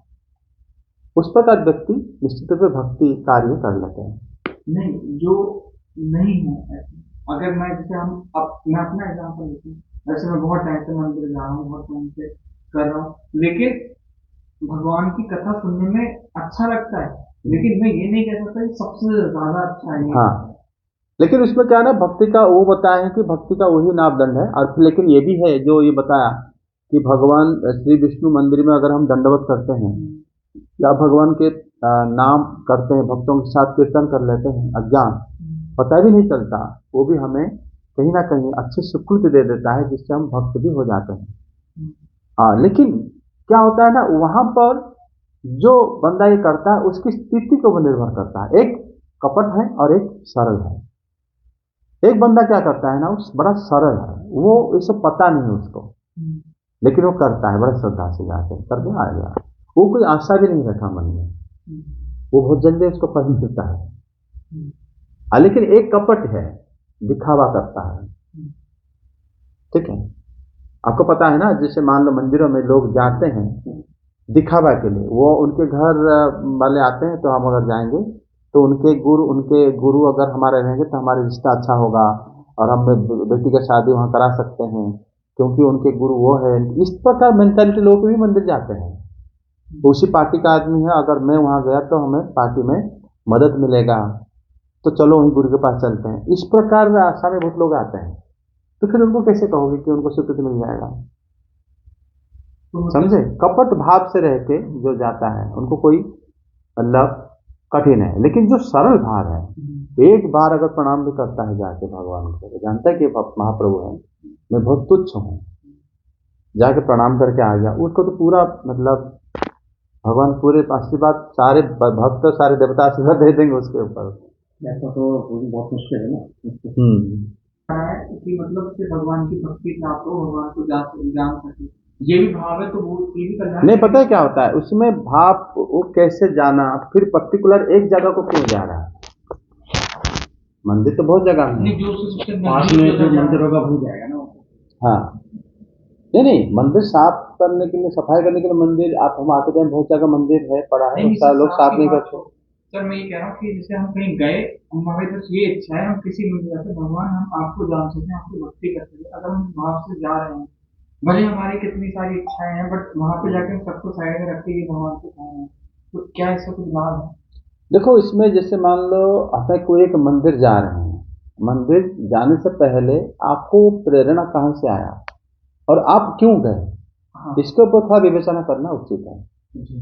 उस प्रकार व्यक्ति निश्चित रूप से भक्ति कार्य कर लेते हैं। नहीं जो नहीं है, अगर मैं जैसे मैं अपना एग्जाम्पल लेती हूँ, वैसे मैं बहुत टाइम से मंदिर जा रहा हूँ, बहुत टाइम से कर रहा हूँ, लेकिन भगवान की कथा सुनने में अच्छा लगता है, लेकिन मैं ये नहीं कह सकता कि सबसे ज्यादा अच्छा है। हाँ, लेकिन उसमें क्या है ना, भक्ति का वो बताया है कि भक्ति का वही मापदंड है। और लेकिन ये भी है जो ये बताया कि भगवान श्री विष्णु मंदिर में अगर हम दंडवत करते हैं या भगवान के नाम करते हैं, भक्तों के साथ कीर्तन कर लेते हैं, अज्ञान पता भी नहीं चलता, वो भी हमें कहीं ना कहीं अच्छी सुकृति दे देता है, जिससे हम भक्त भी हो जाते हैं। हाँ, लेकिन क्या होता है ना, वहां पर जो बंदा ये करता है उसकी स्थिति को निर्भर करता है। एक कपट है और एक सरल है। एक बंदा क्या करता है ना, उस बड़ा सरल है, वो ये सब पता नहीं है उसको, लेकिन वो करता है बड़ा श्रद्धा से, जाके करके आ गया, वो कोई आशा भी नहीं रखा मन में, वो बहुत जल्दी उसको फल मिलता है। लेकिन एक कपट है, दिखावा करता है, ठीक है, आपको पता है ना, जैसे मान लो मंदिरों में लोग जाते हैं दिखावा के लिए, वो उनके घर वाले आते हैं तो हम अगर जाएंगे तो उनके गुरु अगर हमारे रहेंगे तो हमारा रिश्ता अच्छा होगा और हम बेटी का शादी वहाँ करा सकते हैं, क्योंकि उनके गुरु वो है। इस प्रकार मेंटालिटी लोग भी मंदिर जाते हैं, उसी पार्टी का आदमी है, अगर मैं वहाँ गया तो हमें पार्टी में मदद मिलेगा, तो चलो वहीं गुरु के पास चलते हैं। इस प्रकार आशा में बहुत लोग आते हैं, तो फिर उनको कैसे कहोगे कि उनको स्वीकृति मिल जाएगा? समझे, कपट भाव से रह के जो जाता है उनको कोई मतलब कठिन है। लेकिन जो सरल भाव है, एक बार अगर प्रणाम भी करता है जाके भगवान को, तो जानता है कि महाप्रभु है, मैं बहुत तुच्छ हूँ, जाके प्रणाम करके आ गया, उसको तो पूरा मतलब भगवान पूरे आशीर्वाद, सारे भक्त सारे देवता आशीर्वाद दे देंगे उसके ऊपर। ऐसा तो बहुत मुश्किल है ना। कि मतलब से भगवान की भक्ति प्राप्त हो, भगवान को जान सके, ये भी भाव है, तो वो ये भी कल्याण नहीं, पता है क्या होता है उसमें भाव, वो कैसे जाना, फिर पर्टिकुलर एक जगह को क्यों जा रहा है? मंदिर तो बहुत जगह है। नहीं, जो उससे सबसे पास नजदीक में जगह जो जा- मंदिर होगा वही जाएगा ना वो। हाँ, नहीं मंदिर साफ करने के लिए, सफाई करने के लिए मंदिर, आप हम आते टाइम बहुत जगह मंदिर है पड़ा है, नहीं, उसका लोग साफ नहीं करते। सर मैं ये कह रहा हूँ कि जैसे हम कहीं गए, हमारे पास ये इच्छा है, हम किसी मंदिर जाते हैं, भगवान हम आपको जान सकें, आपको भक्ति कर सकें, अगर हम भाव से जा रहे हैं, भले हमारी कितनी सारी इच्छाएं हैं, बट वहां पे जाके हम सबको साइड में रख के ये भगवान को कह रहे हैं, तो क्या इसका कुछ लाभ है? देखो इसमें जैसे मान लो आप कोई एक मंदिर जा रहे हैं, मंदिर जाने से पहले आपको प्रेरणा कहाँ से आया और आप क्यों गए, हाँ इसके ऊपर थोड़ा विवेचना करना उचित है। जी,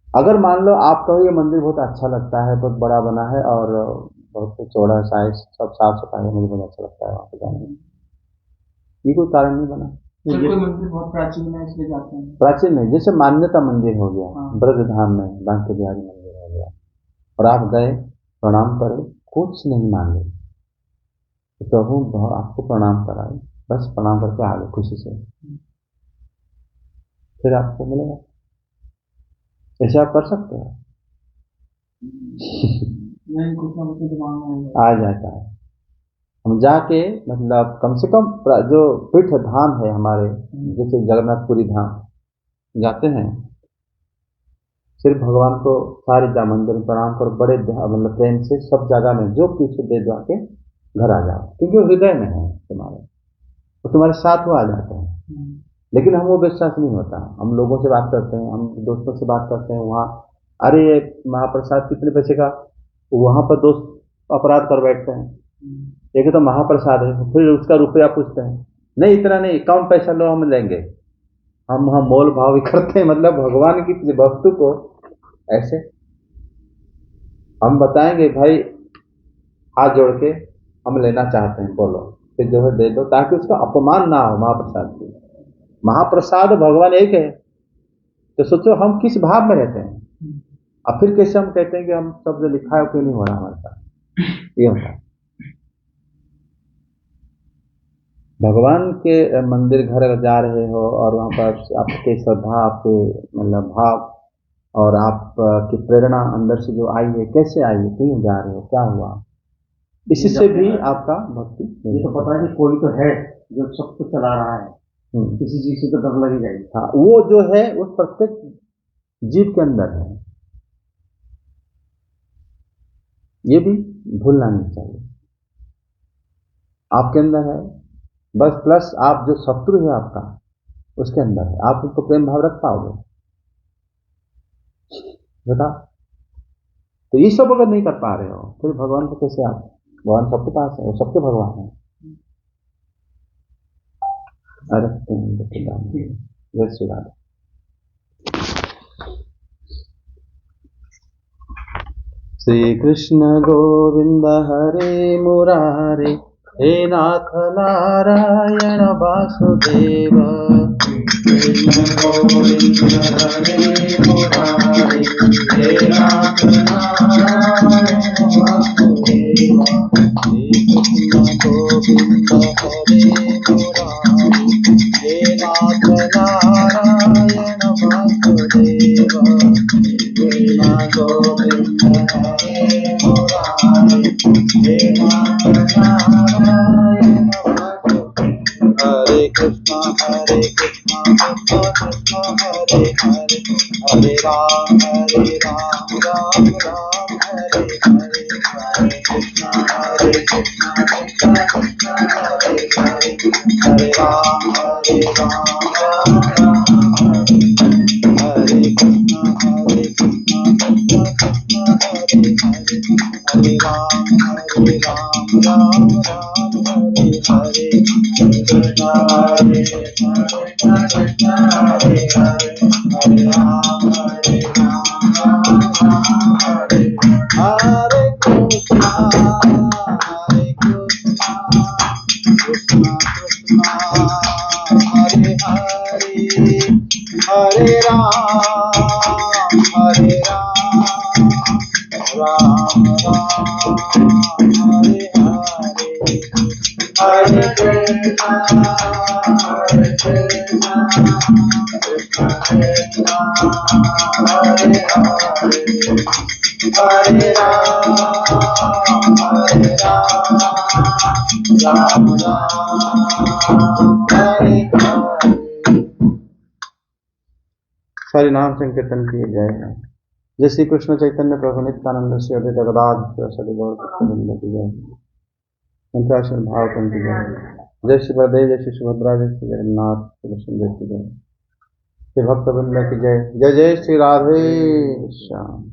अगर मान लो आप कहो ये मंदिर बहुत अच्छा लगता है, बहुत बड़ा बना है और बहुत चौड़ा साइज, सब साफ सफाई है, मुझे बहुत अच्छा लगता है वहाँ पे जाने में, ये कोई कारण नहीं बना। सर कोई मंदिर बहुत प्राचीन है इसलिए जाते हैं। प्राचीन नहीं, जैसे मान्यता मंदिर हो गया, हाँ। ब्रजधाम में बांके बिहारी मंदिर हो गया, और आप गए, प्रणाम करे, कुछ नहीं मांगे, तो प्रभु आपको प्रणाम कराए, बस प्रणाम करके आ गए खुशी से, फिर आपको मिलेगा। ऐसे आप कर सकते हो। नहीं, कुछ ना कुछ दिमाग में आ जाता है। हम जाके मतलब कम से कम जो तीर्थ धाम है हमारे, जैसे जगन्नाथपुरी धाम जाते हैं, सिर्फ भगवान को सारे मंदिर में प्रणाम करो, बड़े मतलब प्रेम से सब जगह में जो पीछे दे दो के घर आ जाओ, क्योंकि वो हृदय में है तुम्हारे, तो तुम्हारे साथ वो आ जाते हैं। लेकिन हम वो विश्वास नहीं होता, हम लोगों से बात करते हैं, हम दोस्तों से बात करते हैं, वहाँ अरे महाप्रसाद कितने पैसे का, वहाँ पर दोस्त अपराध कर बैठते हैं, एक तो महाप्रसाद है, फिर उसका रुपया पूछते हैं, नहीं इतना नहीं, कम पैसा लो हम लेंगे, हम मोल भाव भी करते हैं, मतलब भगवान की वस्तु को ऐसे हम बताएंगे भाई हाथ जोड़ के हम लेना चाहते हैं, बोलो, फिर जो है दे दो, ताकि उसका अपमान ना हो महाप्रसाद की। महाप्रसाद भगवान एक है, तो सोचो हम किस भाव में रहते हैं, अब फिर कैसे हम कहते हैं कि हम सब जो लिखा है क्यों नहीं हो रहा हमारे साथ, ये होता है। भगवान के मंदिर घर अगर जा रहे हो और वहाँ पर आपके श्रद्धा, आपके मतलब भाव और आप की प्रेरणा अंदर से जो आई है, कैसे आई है, क्यों जा रहे हो, क्या हुआ, इससे भी आपका भक्ति। ये तो पता है कि कोई तो है जो सब कुछ चला रहा है, किसी चीज से तो डर लगेगा ही। हाँ, वो जो है उस प्रत्येक जीव के अंदर है, ये भी भूलना नहीं चाहिए, आपके अंदर है बस, प्लस आप जो शत्रु है आपका उसके अंदर है, आप उसको प्रेम भाव रख पाओगे, बता। तो ये सब अगर नहीं कर पा रहे हो, फिर भगवान को कैसे आप, भगवान सबके पास है, वो सबके भगवान है। जय श्री राधे। श्री कृष्ण गोविंद हरे मुरारे, हे नाथ नारायण वासुदेव, कृष्ण गोविंद हरे मुरारे, हे नाथ नारायण वासुदेव, श्री कृष्ण गोविंद हरे मुरारे, हे नाथ नारायण वासुदेव, कृष्ण गोविंद हरे मुरारे, हे नाथ नारायण वासुदेव। हरे कृष्णा कृष्णा कृष्णा हरे हरे, हरे राम राम राम हरे हरे, हरे कृष्णा कृष्णा कृष्णा कृष्णा हरे हरे, हरे राम राम राम हरे हरे, कृष्णा कृष्णा कृष्णा कृष्णा हरे हरे, हरे राम राम राम हरे हरे, कृष्णा हरे कृष्णा कृष्णा हरे हरे, हरे राम राम हरे हरे, कृष्णा कृष्णा कृष्णा हरे हरे, हरे राम राम हरे हरे, हरे कृष्णा हरे राम हरे राम राम राम हरे हरे। सारे नाम संकीर्तन किए जाए। जय श्री कृष्ण चैतन्य प्रभु नित्यानंद श्री अद्वैत गदाधर श्री गौर भक्तवृंद की जय। मंत्राक्षर भाव की जय। जय श्री बलदेव जय श्री सुभद्रा जय श्री जगन्नाथ सुदर्शन की जय। श्री भक्तवृंद की जय। जय जय श्री राधे श्याम।